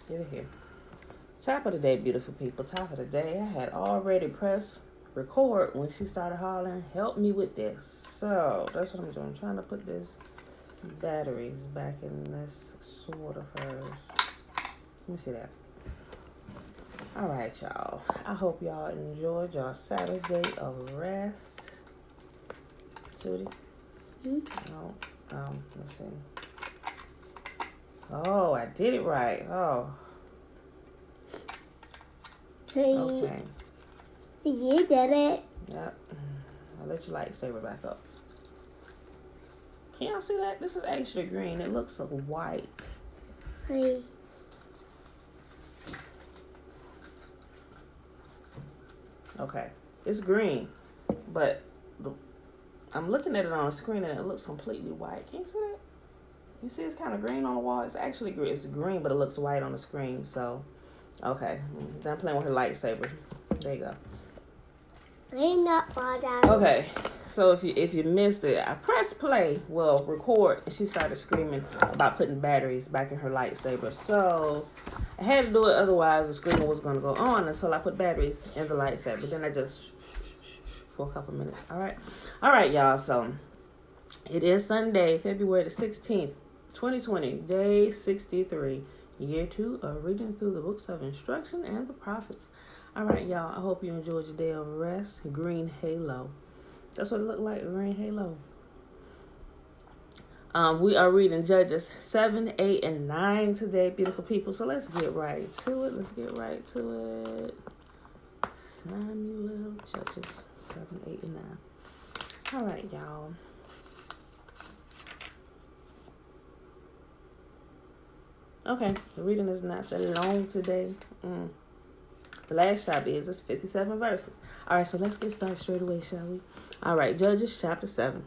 Get it here. Top of the day, beautiful people. Top of the day. I had already pressed record when she started hollering, help me with this. So that's what I'm doing. I'm trying to put this batteries back in this sword of hers. Let me see that. All right, y'all. I hope y'all enjoyed your Saturday of rest. Tootie? No. Let's see. Oh, I did it right. Oh. Okay. You did it. Yep. I'll let your lightsaber back up. Can y'all see that? This is actually green. It looks so white. Hey. Okay. It's green, but I'm looking at it on the screen and it looks completely white. Can you see that? You see it's kind of green on the wall? It's actually green. It's green, but it looks white on the screen. So, okay. Done playing with her lightsaber. There you go. I'm not far down. Okay. So if you missed it, I pressed play, record, and she started screaming about putting batteries back in her lightsaber. So I had to do it, otherwise the screamer was going to go on until I put batteries in the lightsaber. Then I just for a couple minutes. All right, y'all. So it is Sunday, February the 16th, 2020, day 63, year 2 of reading through the books of instruction and the prophets. All right, y'all. I hope you enjoyed your day of rest. Green halo. That's what it looked like, green halo. We are reading Judges 7, 8, and 9 today, beautiful people. So let's get right to it. Samuel, Judges 7, 8, and 9. All right, y'all. Okay, the reading is not that long today. The last chapter it's 57 verses. All right, so let's get started straight away, shall we? All right, Judges chapter 7.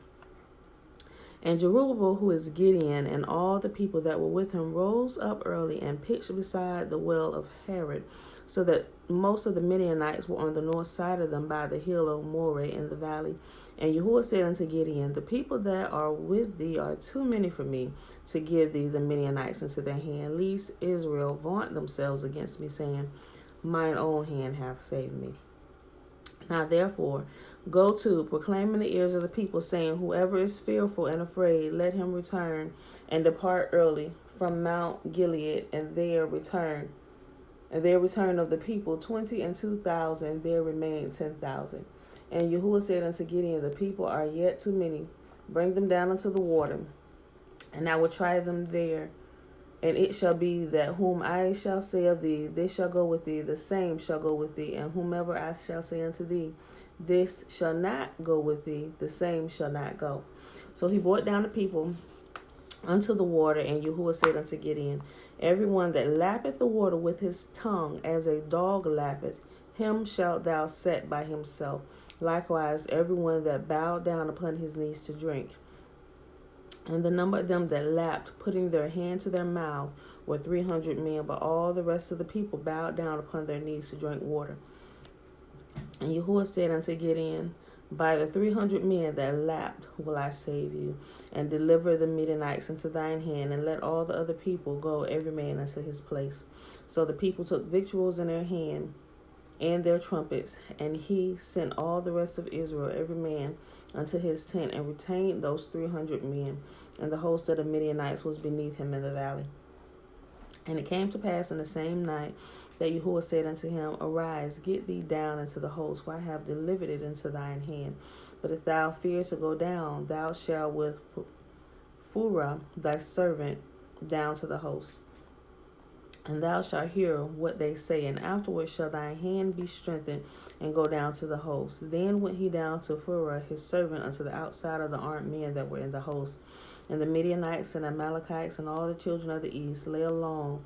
And Jerubbaal, who is Gideon, and all the people that were with him rose up early and pitched beside the well of Harod, so that most of the Midianites were on the north side of them by the hill of Moreh in the valley. And Yahuwah said unto Gideon, the people that are with thee are too many for me to give thee the Midianites into their hand, lest Israel vaunt themselves against me, saying, mine own hand hath saved me. Now therefore, go to, proclaim in the ears of the people, saying, whoever is fearful and afraid, let him return and depart early from Mount Gilead, and there return of the people 22,000, there remain 10,000. And Yahuwah said unto Gideon, the people are yet too many. Bring them down unto the water, and I will try them there. And it shall be that whom I shall say of thee, this shall go with thee, the same shall go with thee. And whomever I shall say unto thee, this shall not go with thee, the same shall not go. So he brought down the people unto the water, and Yahuwah said unto Gideon, everyone that lappeth the water with his tongue as a dog lappeth, him shalt thou set by himself. Likewise, everyone that bowed down upon his knees to drink. And the number of them that lapped, putting their hand to their mouth, were 300 men, but all the rest of the people bowed down upon their knees to drink water. And Yahuwah said unto Gideon, by the 300 men that lapped will I save you, and deliver the Midianites into thine hand, and let all the other people go, every man unto his place. So the people took victuals in their hand, and their trumpets, and he sent all the rest of Israel, every man unto his tent, and retained those 300 men, and the host of the Midianites was beneath him in the valley. And it came to pass in the same night that Yahuwah said unto him, arise, get thee down into the host, for I have delivered it into thine hand. But if thou fear to go down, thou shalt with Phurah thy servant down to the host. And thou shalt hear what they say, and afterward shall thy hand be strengthened, and go down to the host. Then went he down to Phurah his servant unto the outside of the armed men that were in the host. And the Midianites and Amalekites and all the children of the east lay along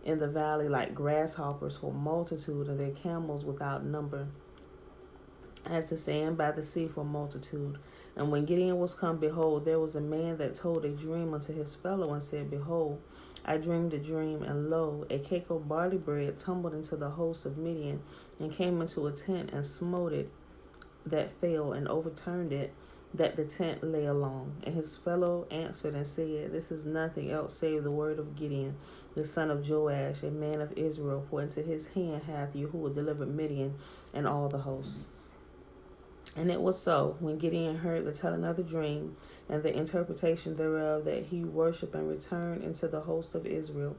in the valley like grasshoppers for multitude, and their camels without number, as the sand by the sea for multitude. And when Gideon was come, behold, there was a man that told a dream unto his fellow, and said, behold, I dreamed a dream, and lo, a cake of barley bread tumbled into the host of Midian, and came into a tent, and smote it that fell, and overturned it, that the tent lay along. And his fellow answered and said, this is nothing else save the word of Gideon, the son of Joash, a man of Israel, for into his hand hath Yahuwah delivered Midian and all the host. And it was so, when Gideon heard the telling of the dream and the interpretation thereof, that he worshipped and returned into the host of Israel,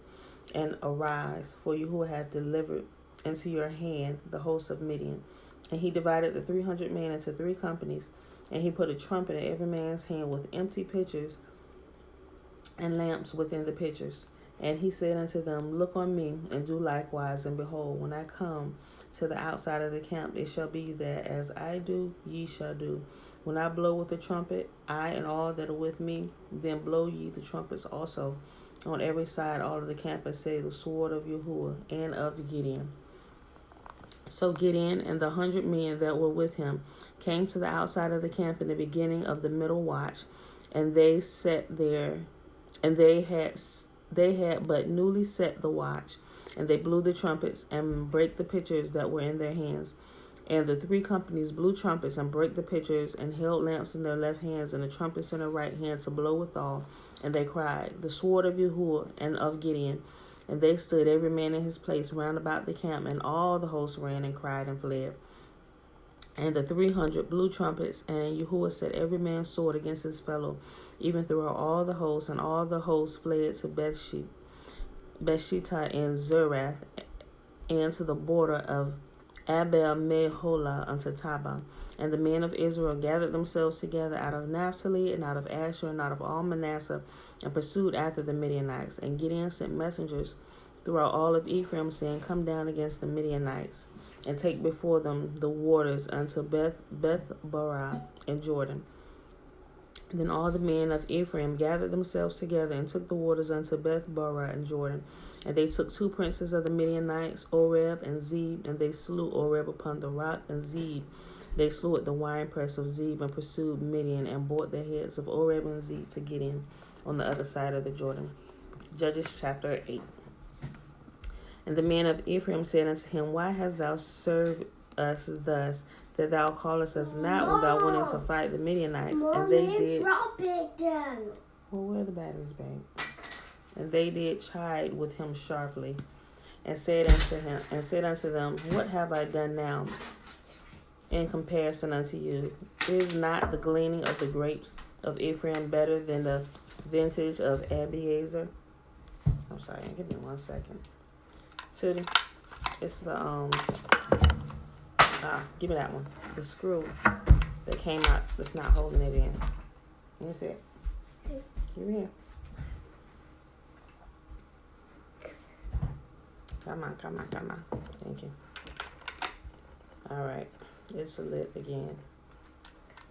and arise, for Yahuwah hath delivered into your hand the host of Midian. And he divided the 300 men into 3 companies, and he put a trumpet in every man's hand with empty pitchers and lamps within the pitchers. And he said unto them, Look on me, and do likewise. And behold, when I come to the outside of the camp, it shall be that as I do, ye shall do. When I blow with the trumpet, I and all that are with me, then blow ye the trumpets also on every side, all of the camp, and say, The sword of Yahuwah and of Gideon. So Gideon and the 100 men that were with him came to the outside of the camp in the beginning of the middle watch, and they sat there, and they had but newly set the watch, and they blew the trumpets and brake the pitchers that were in their hands. And the 3 companies blew trumpets and brake the pitchers, and held lamps in their left hands and the trumpets in their right hand to blow withal. And they cried, The sword of Yahuwah and of Gideon. And they stood every man in his place round about the camp, and all the host ran and cried and fled. And the 300 blew trumpets, and Yahuwah set every man's sword against his fellow, even throughout all the hosts, and all the hosts fled to Bethshittah and Zerath, and to the border of Abel Meholah unto Tabah. And the men of Israel gathered themselves together out of Naphtali, and out of Asher, and out of all Manasseh, and pursued after the Midianites. And Gideon sent messengers throughout all of Ephraim, saying, Come down against the Midianites, and take before them the waters unto Beth-barah in Jordan. Then all the men of Ephraim gathered themselves together, and took the waters unto Beth-barah in Jordan. And they took 2 princes of the Midianites, Oreb and Zeb, and they slew Oreb upon the rock, and Zeb they slew at the winepress of Zeb, and pursued Midian, and brought the heads of Oreb and Zeb to Gideon on the other side of the Jordan. Judges chapter 8. And the men of Ephraim said unto him, Why hast thou served us thus, that thou callest us not when thou went in to fight the Midianites? And they did. Drop it down. Well, where are the batteries, babe? And they did chide with him sharply, and said unto them, What have I done now in comparison unto you? Is not the gleaning of the grapes of Ephraim better than the vintage of Abiezer? I'm sorry, give me 1 second. Tootie, it's the give me that one. The screw that came out that's not holding it in. Let me see it. Give me here. Come on. Thank you. All right. It's lit again.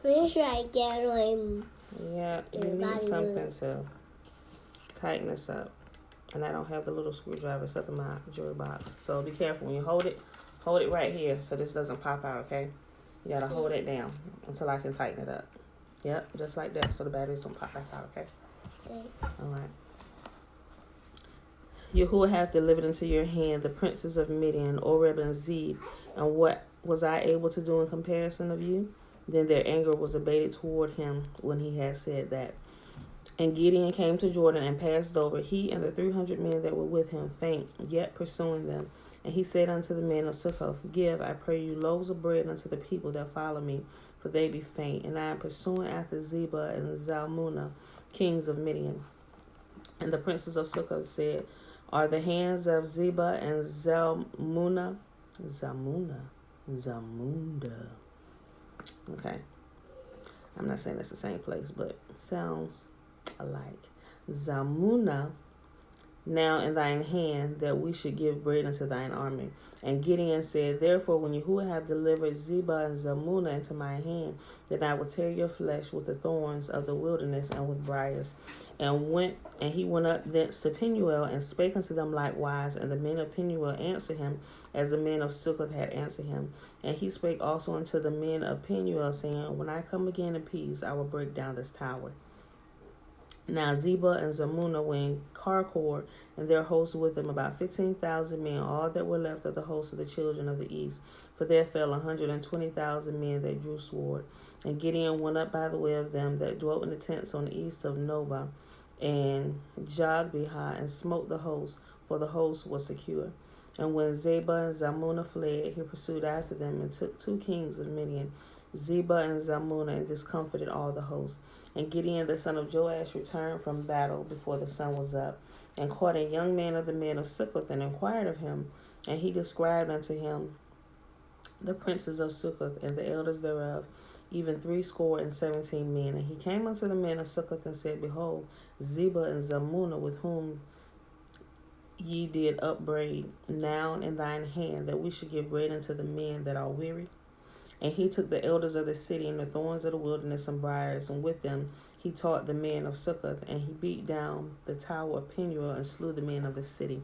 Let me try again. Yeah, you need something to tighten this up. And I don't have the little screwdriver stuck in my jewelry box. So be careful when you hold it right here so this doesn't pop out, okay? You gotta hold it down until I can tighten it up. Yep, just like that so the batteries don't pop back out, okay? All right. Yahuwah hath delivered into your hand the princes of Midian, Oreb and Zeb, and what was I able to do in comparison of you? Then their anger was abated toward him when he had said that. And Gideon came to Jordan and passed over, he and the 300 men that were with him, faint, yet pursuing them. And he said unto the men of Succoth, Give, I pray you, loaves of bread unto the people that follow me, for they be faint. And I am pursuing after Zebah and Zalmunna, kings of Midian. And the princes of Succoth said, Are the hands of Zebah and Zalmunna? Zamunda. Okay. I'm not saying it's the same place, but sounds alike. Zalmunna now in thine hand, that we should give bread unto thine army. And Gideon said, Therefore, when Yahuwah have delivered Zebah and Zalmunna into my hand, then I will tear your flesh with the thorns of the wilderness and with briars. And he went up thence to Penuel, and spake unto them likewise. And the men of Penuel answered him, as the men of Succoth had answered him. And he spake also unto the men of Penuel, saying, When I come again in peace, I will break down this tower. Now Zebah and Zalmunna were in Karkor, and their hosts with them, about 15,000 men, all that were left of the host of the children of the east. For there fell 120,000 men that drew sword. And Gideon went up by the way of them that dwelt in the tents on the east of Nobah and Jogbehah, and smote the host for the host was secure. And when Zebah and Zalmunna fled, he pursued after them and took 2 kings of Midian, Zebah and Zalmunna, and discomfited all the host. And Gideon the son of Joash returned from battle before the sun was up, and caught a young man of the men of Succoth, and inquired of him. And he described unto him the princes of Succoth, and the elders thereof, even 70 men. And he came unto the men of Succoth, and said, Behold, Zebah and Zalmunna, with whom ye did upbraid, now in thine hand, that we should give bread unto the men that are weary. And he took the elders of the city and the thorns of the wilderness and briars, and with them he taught the men of Succoth, and he beat down the tower of Penuel, and slew the men of the city.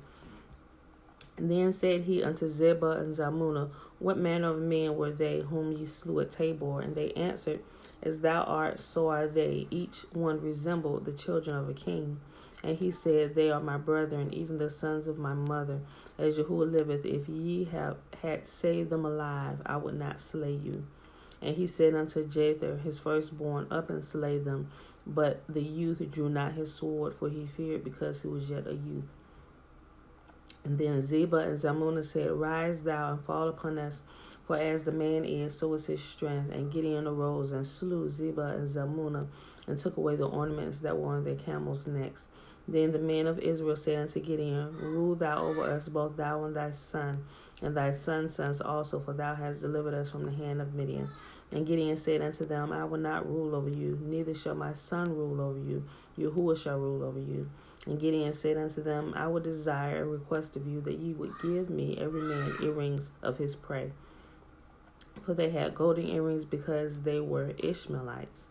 And then said he unto Zebah and Zalmunna, What manner of men were they whom ye slew at Tabor? And they answered, As thou art, so are they. Each one resembled the children of a king. And he said, They are my brethren, even the sons of my mother. As Yahuwah liveth, if ye had saved them alive, I would not slay you. And he said unto Jether, his firstborn, Up and slay them. But the youth drew not his sword, for he feared, because he was yet a youth. And then Zebah and Zalmunna said, Rise thou and fall upon us, for as the man is, so is his strength. And Gideon arose and slew Zebah and Zalmunna, and took away the ornaments that were on their camels' necks. Then the men of Israel said unto Gideon, Rule thou over us, both thou and thy son, and thy son's sons also, for thou hast delivered us from the hand of Midian. And Gideon said unto them, I will not rule over you, neither shall my son rule over you. Yahuwah shall rule over you. And Gideon said unto them, I would desire a request of you, that ye would give me every man earrings of his prey. For they had golden earrings, because they were Ishmaelites.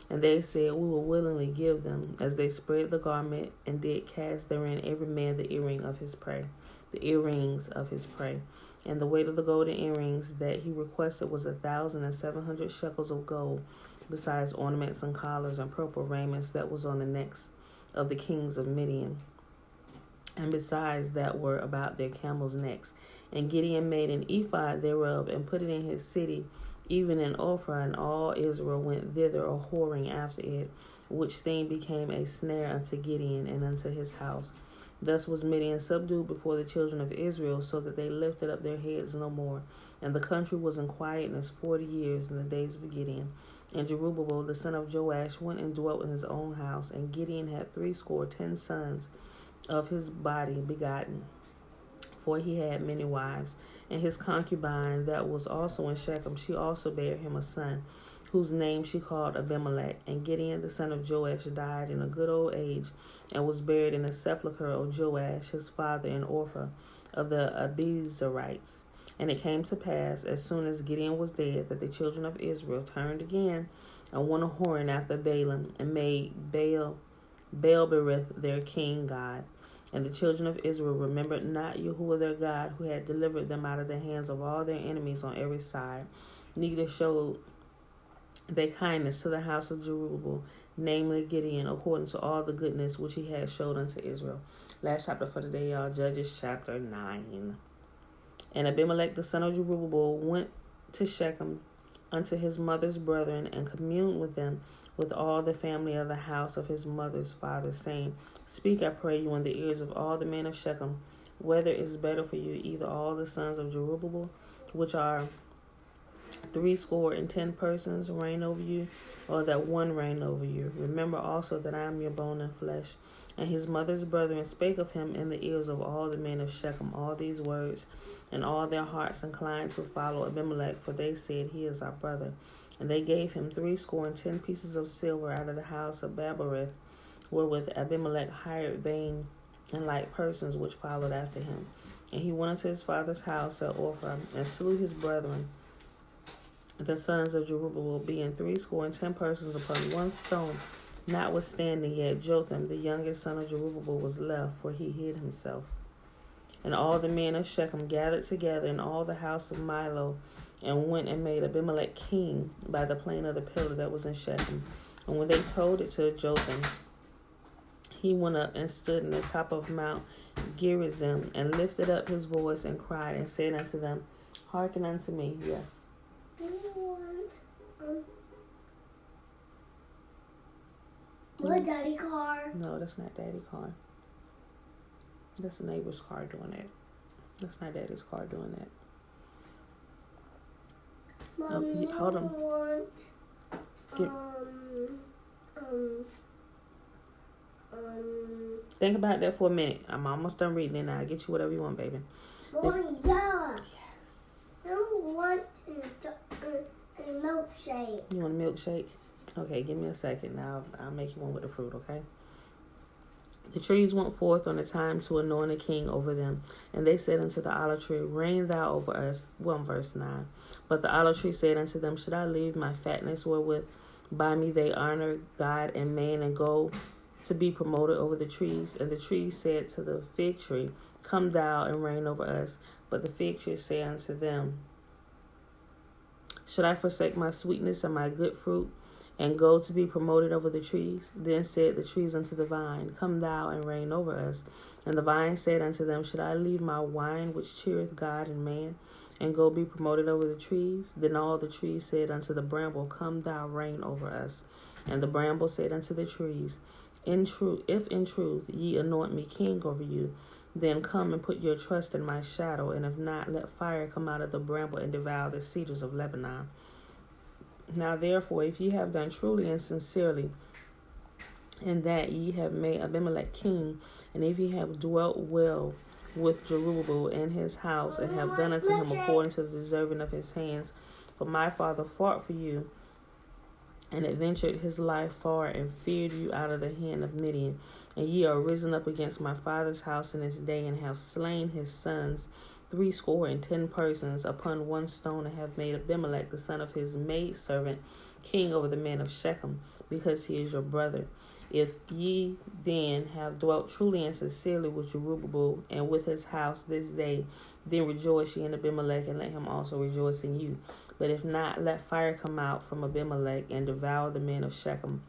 And they said, We will willingly give them, as they spread the garment, and did cast therein every man the earrings of his prey. And the weight of the golden earrings that he requested was 1,700 shekels of gold, besides ornaments and collars and purple raiments that was on the necks of the kings of Midian, and besides that were about their camels' necks. And Gideon made an ephod thereof, and put it in his city, even in Ophrah, and all Israel went thither a whoring after it, which thing became a snare unto Gideon and unto his house. Thus was Midian subdued before the children of Israel, so that they lifted up their heads no more. And the country was in quietness 40 years in the days of Gideon. And Jerubbaal the son of Joash went and dwelt in his own house, and Gideon had 70 sons of his body begotten, for he had many wives. And his concubine that was also in Shechem, she also bare him a son, whose name she called Abimelech. And Gideon the son of Joash died in a good old age, and was buried in the sepulchre of Joash his father in Ophrah of the Abiezrites. And it came to pass, as soon as Gideon was dead, that the children of Israel turned again, and went a whoring after Baalim, and made Baal-berith their king god. And the children of Israel remembered not Yahuwah their God, who had delivered them out of the hands of all their enemies on every side, neither showed they kindness to the house of Jerubbaal, namely Gideon, according to all the goodness which he had showed unto Israel. Last chapter for today, y'all. Judges chapter 9. And Abimelech the son of Jerubbaal went to Shechem unto his mother's brethren, and communed with them, with all the family of the house of his mother's father, saying, Speak, I pray you, in the ears of all the men of Shechem, whether it is better for you, either all the sons of Jerubbaal, which are 70 persons, reign over you, or that one reign over you. Remember also that I am your bone and flesh. And his mother's brethren spake of him in the ears of all the men of Shechem all these words, and all their hearts inclined to follow Abimelech, for they said, He is our brother. And they gave him 70 pieces of silver out of the house of Baal-berith, wherewith Abimelech hired vain and light persons which followed after him. And he went into his father's house at Ophrah, and slew his brethren, the sons of Jerubbaal, being 70 persons upon one stone. Notwithstanding, yet Jotham, the youngest son of Jerubbaal, was left, for he hid himself. And all the men of Shechem gathered together in all the house of Milo, and went and made Abimelech king by the plain of the pillar that was in Shechem. And when they told it to Jotham, he went up and stood in the top of Mount Gerizim, and lifted up his voice and cried, and said unto them, Hearken unto me. Yes. Do you want what, Daddy car? No, that's not Daddy car. That's the neighbor's car doing that. That's not Daddy's car doing that. Mommy, hold on. Think about that for a minute. I'm almost done reading it now. I'll get you whatever you want, baby. Mommy, yeah. Yes. I want a milkshake. You want a milkshake? Okay, give me a second. Now I'll make you one with the fruit, okay? The trees went forth on the time to anoint a king over them. And they said unto the olive tree, Reign thou over us. 1 verse 9. But the olive tree said unto them, Should I leave my fatness wherewith by me they honor God and man, and go to be promoted over the trees? And the trees said to the fig tree, Come thou and reign over us. But the fig tree said unto them, Should I forsake my sweetness and my good fruit, and go to be promoted over the trees? Then said the trees unto the vine, Come thou and reign over us. And the vine said unto them, Should I leave my wine which cheereth God and man, and go be promoted over the trees? Then all the trees said unto the bramble, Come thou reign over us. And the bramble said unto the trees, If in truth ye anoint me king over you, then come and put your trust in my shadow, and if not, let fire come out of the bramble and devour the cedars of Lebanon. Now therefore, if ye have done truly and sincerely, in that ye have made Abimelech king, and if ye have dwelt well with Jerubbaal and his house, and have done unto him according to the deserving of his hands, for my father fought for you, and adventured his life far, and feared you out of the hand of Midian, and ye are risen up against my father's house in this day, and have slain his sons 70 persons upon one stone, and have made Abimelech the son of his maidservant king over the men of Shechem, because he is your brother. If ye then have dwelt truly and sincerely with Jerubbaal and with his house this day, then rejoice ye in Abimelech, and let him also rejoice in you. But if not, let fire come out from Abimelech and devour the men of Shechem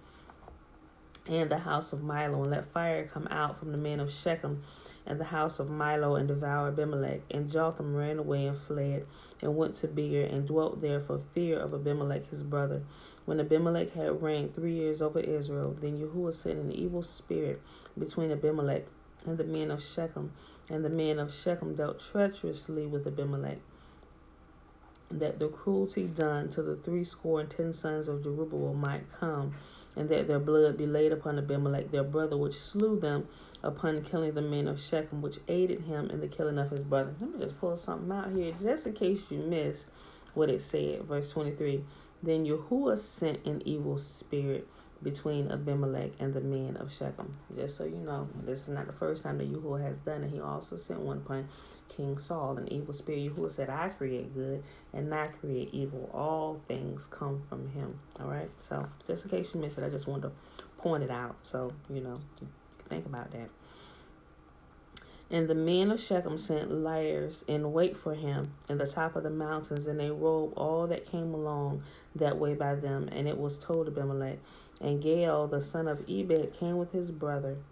and the house of Milo, and let fire come out from the men of Shechem and the house of Milo, and devour Abimelech. And Jotham ran away and fled, and went to Beer, and dwelt there for fear of Abimelech his brother. When Abimelech had reigned 3 years over Israel, then Yahuwah sent an evil spirit between Abimelech and the men of Shechem, and the men of Shechem dealt treacherously with Abimelech, that the cruelty done to the 70 sons of Jerubbaal might come, and that their blood be laid upon Abimelech their brother, which slew them upon killing the men of Shechem, which aided him in the killing of his brother. Let me just pull something out here, just in case you missed what it said. Verse 23, Then Yahuwah sent an evil spirit between Abimelech and the men of Shechem. Just so you know, this is not the first time that Yahuwah has done it. He also sent one upon King Saul, an evil spirit. Yahuwah said, I create good and not create evil. All things come from him. All right? So, just in case you missed it, I just wanted to point it out. So, you know, think about that. And the men of Shechem sent liars in wait for him in the top of the mountains, and they robbed all that came along that way by them. And it was told Abimelech. And Gaal, the son of Ebed, came with his brethren,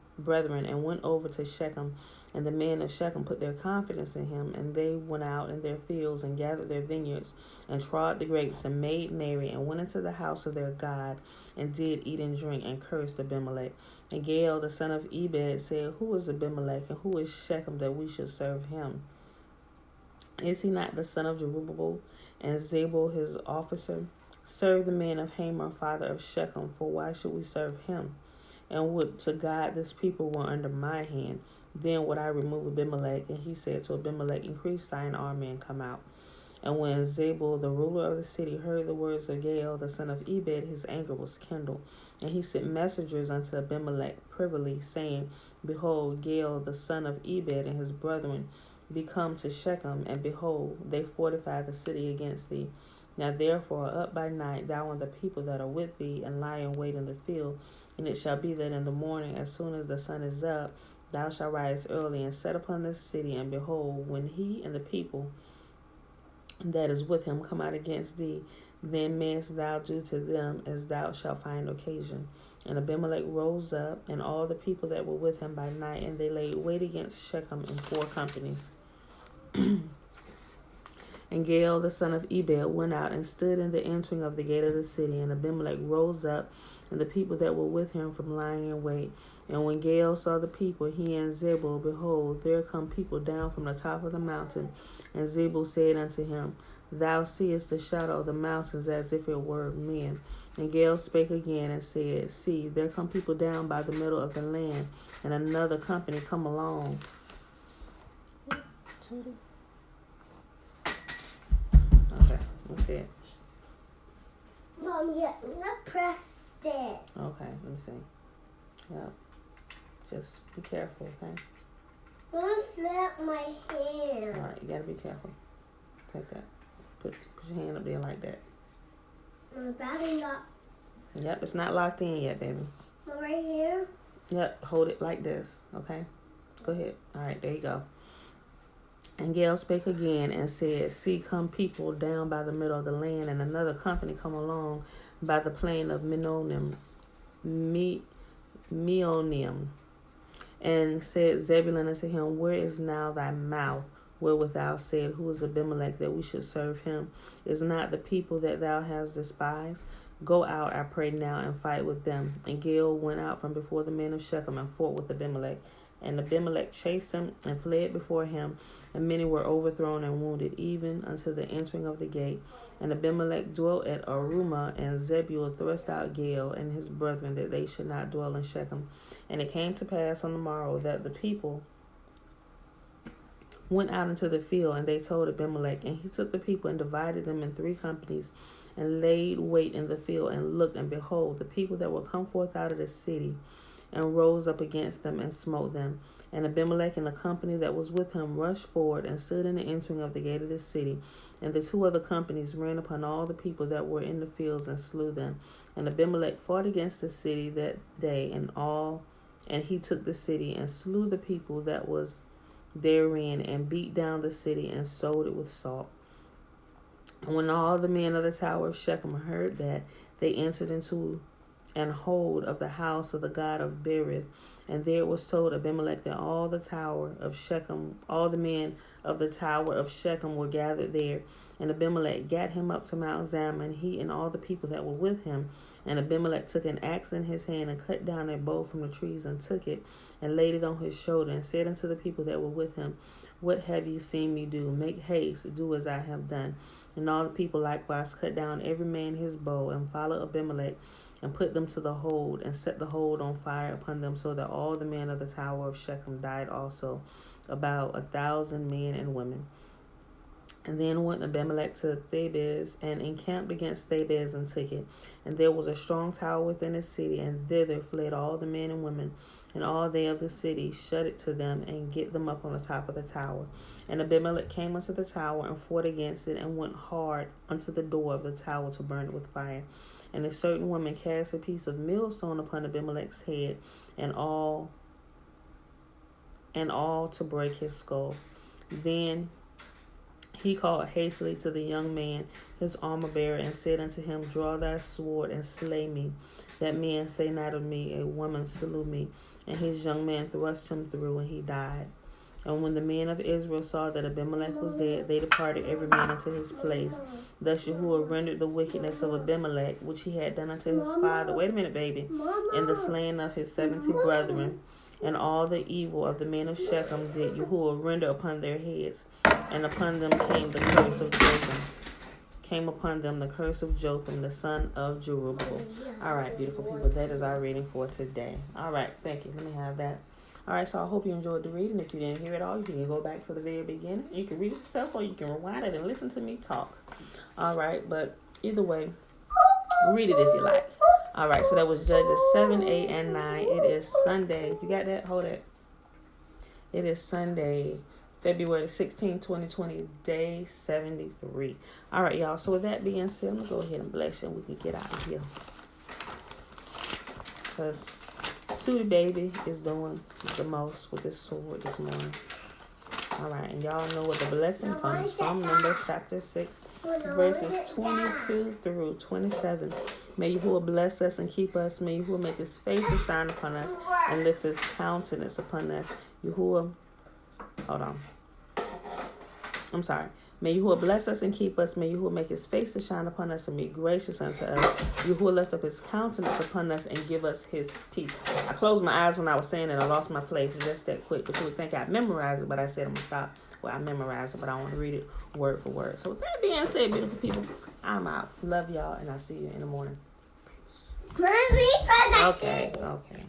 and went over to Shechem. And the men of Shechem put their confidence in him, and they went out in their fields, and gathered their vineyards, and trod the grapes, and made merry, and went into the house of their God, and did eat and drink, and cursed Abimelech. And Gaal, the son of Ebed, said, Who is Abimelech, and who is Shechem, that we should serve him? Is he not the son of Jerubbaal, and Zabul his officer? Serve the man of Hamor, father of Shechem, for why should we serve him? And would to God this people were under my hand, then would I remove Abimelech. And he said to Abimelech, Increase thine army and come out. And when Zabul, the ruler of the city, heard the words of Gaal, the son of Ebed, his anger was kindled. And he sent messengers unto Abimelech privily, saying, Behold, Gaal, the son of Ebed, and his brethren be come to Shechem, and behold, they fortify the city against thee. Now therefore, up by night, thou and the people that are with thee, and lie in wait in the field. And it shall be that in the morning, as soon as the sun is up, thou shalt rise early, and set upon this city. And behold, when he and the people that is with him come out against thee, then mayest thou do to them as thou shalt find occasion. And Abimelech rose up, and all the people that were with him by night, and they laid wait against Shechem in 4 companies. And Gaal, the son of Ebed, went out and stood in the entering of the gate of the city. And Abimelech rose up, and the people that were with him from lying in wait. And when Gael saw the people, he and Zebul, behold, there come people down from the top of the mountain. And Zebul said unto him, Thou seest the shadow of the mountains as if it were men. And Gael spake again and said, See, there come people down by the middle of the land, and another company come along. Okay, what's it? Mom, yeah, not press this. Okay, let me see. Yep. Just be careful, okay? Don't slap my hand. Alright, you gotta be careful. Take that. Put your hand up there like that. My battery not. Yep, it's not locked in yet, baby. Right here. Yep, hold it like this, okay? Go ahead. Alright, there you go. And Gael spake again and said, See, come people down by the middle of the land, and another company come along by the plain of Meonim. And said Zebulun unto him, Where is now thy mouth, wherewith thou said, Who is Abimelech, that we should serve him? Is not the people that thou hast despised? Go out, I pray now, and fight with them. And Gael went out from before the men of Shechem and fought with Abimelech. And Abimelech chased him and fled before him, and many were overthrown and wounded, even unto the entering of the gate. And Abimelech dwelt at Arumah, and Zebul thrust out Gael and his brethren, that they should not dwell in Shechem. And it came to pass on the morrow that the people went out into the field, and they told Abimelech. And he took the people and divided them in 3 companies, and laid wait in the field, and looked, and behold, the people that were come forth out of the city, and rose up against them and smote them. And Abimelech and the company that was with him rushed forward and stood in the entering of the gate of the city. And the 2 other companies ran upon all the people that were in the fields and slew them. And Abimelech fought against the city that day, and he took the city and slew the people that was therein, and beat down the city and sold it with salt. And when all the men of the tower of Shechem heard that, they entered into and hold of the house of the god of Berith. And there was told Abimelech that all the tower of Shechem, all the men of the tower of Shechem were gathered there. And Abimelech gat him up to Mount Zaman, he and all the people that were with him. And Abimelech took an axe in his hand, and cut down a bow from the trees, and took it, and laid it on his shoulder, and said unto the people that were with him, What have ye seen me do? Make haste, do as I have done. And all the people likewise cut down every man his bow, and followed Abimelech, and put them to the hold, and set the hold on fire upon them, so that all the men of the tower of Shechem died also, about 1,000 men and women. And then went Abimelech to Thebez, and encamped against Thebez, and took it. And there was a strong tower within the city, and thither fled all the men and women, and all they of the city shut it to them, and get them up on the top of the tower. And Abimelech came unto the tower, and fought against it, and went hard unto the door of the tower to burn it with fire. And a certain woman cast a piece of millstone upon Abimelech's head, and all to break his skull. Then he called hastily to the young man, his armor bearer, and said unto him, Draw thy sword, and slay me, that men say not of me, A woman slew me. And his young man thrust him through, and he died. And when the men of Israel saw that Abimelech was dead, they departed every man into his place. Thus Yahuwah rendered the wickedness of Abimelech, which he had done unto his father, wait a minute, baby, and the slaying of his 70 brethren, and all the evil of the men of Shechem did Yahuwah render upon their heads. And upon them came the curse of Jotham, the son of Jerubbaal. All right, beautiful people, that is our reading for today. All right, thank you. Let me have that. All right, so I hope you enjoyed the reading. If you didn't hear it all, you can go back to the very beginning. You can read it yourself, or you can rewind it and listen to me talk. All right, but either way, read it if you like. All right, so that was Judges 7, 8, and 9. It is Sunday. You got that? Hold it. It is Sunday, February 16, 2020, day 73. All right, y'all. So with that being said, I'm going to go ahead and bless you, and we can get out of here. Because Tootie Baby is doing the most with this sword this morning. All right, and y'all know what the blessing comes from. Numbers chapter 6, verses 22 through 27. May Yahuwah bless us and keep us. May Yahuwah make his face to shine upon us and lift his countenance upon us. Yahuwah, hold on. I'm sorry. May Yahuwah bless us and keep us. May Yahuwah make his face to shine upon us and be gracious unto us. Yahuwah lift up his countenance upon us and give us his peace. I closed my eyes when I was saying it. I lost my place just that quick, but you would think I memorized it, but I said I'm going to stop. Well, I memorized it, but I want to read it word for word. So with that being said, beautiful people, I'm out. Love y'all, and I'll see you in the morning. Mommy, Okay.